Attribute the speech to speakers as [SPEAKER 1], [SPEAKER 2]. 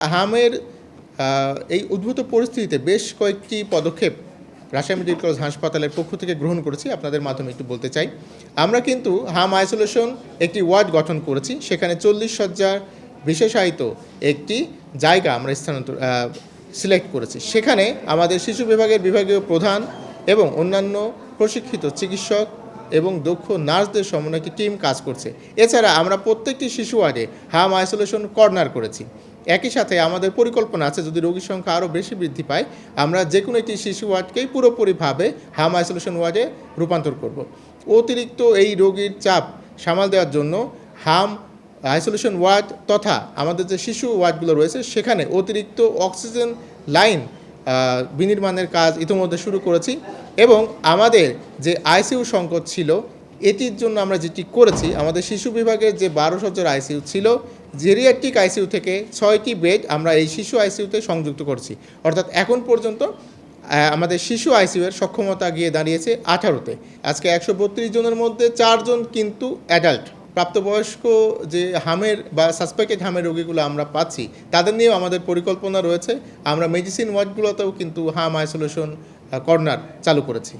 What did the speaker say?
[SPEAKER 1] হামের এই উদ্ভূত পরিস্থিতিতে বেশ কয়েকটি পদক্ষেপ রাজশাহী মেডিকেল কলেজ হাসপাতালের পক্ষ থেকে গ্রহণ করেছি, আপনাদের মাধ্যমে একটু বলতে চাই। আমরা কিন্তু হাম আইসোলেশন একটি ওয়ার্ড গঠন করেছি, সেখানে 40 শয্যার বিশেষায়িত একটি জায়গা আমরা সিলেক্ট করেছি। সেখানে আমাদের শিশু বিভাগের বিভাগীয় প্রধান এবং অন্যান্য প্রশিক্ষিত চিকিৎসক এবং দক্ষ নার্সদের সমন্বয়ে একটি টিম কাজ করছে। এছাড়া আমরা প্রত্যেকটি শিশু ওয়ার্ডে হাম আইসোলেশন কর্নার করেছি। একই সাথে আমাদের পরিকল্পনা আছে, যদি রোগীর সংখ্যা আরও বেশি বৃদ্ধি পায়, আমরা যে কোনো একটি শিশু ওয়ার্ডকেই পুরোপুরিভাবে হাম আইসোলেশন ওয়ার্ডে রূপান্তর করব। অতিরিক্ত এই রোগীর চাপ সামাল দেওয়ার জন্য হাম আইসোলেশন ওয়ার্ড তথা আমাদের যে শিশু ওয়ার্ডগুলো রয়েছে সেখানে অতিরিক্ত অক্সিজেন লাইন বিনির্মাণের কাজ ইতিমধ্যে শুরু করেছি এবং আমাদের যে আইসিইউ সংকট ছিল এটির জন্য আমরা যেটি করেছি, আমাদের শিশু বিভাগের যে 12 শয্যার আইসিইউ ছিল, জেরিয়াট্রিক আইসিইউ থেকে 6টি বেড আমরা এই শিশু আইসিইউতে সংযুক্ত করছি। অর্থাৎ এখন পর্যন্ত আমাদের শিশু আইসিইউয়ের সক্ষমতা গিয়ে দাঁড়িয়েছে 18তে। আজকে 132 জনের মধ্যে 4 জন কিন্তু অ্যাডাল্ট, প্রাপ্তবয়স্ক যে হামের বা সাসপেক্টেড হামের রোগীগুলো আমরা পাচ্ছি, তাদের নিয়েও আমাদের পরিকল্পনা রয়েছে। আমরা মেডিসিন ওয়ার্ডগুলোতেও কিন্তু হাম আইসোলেশন কর্নার চালু করেছি।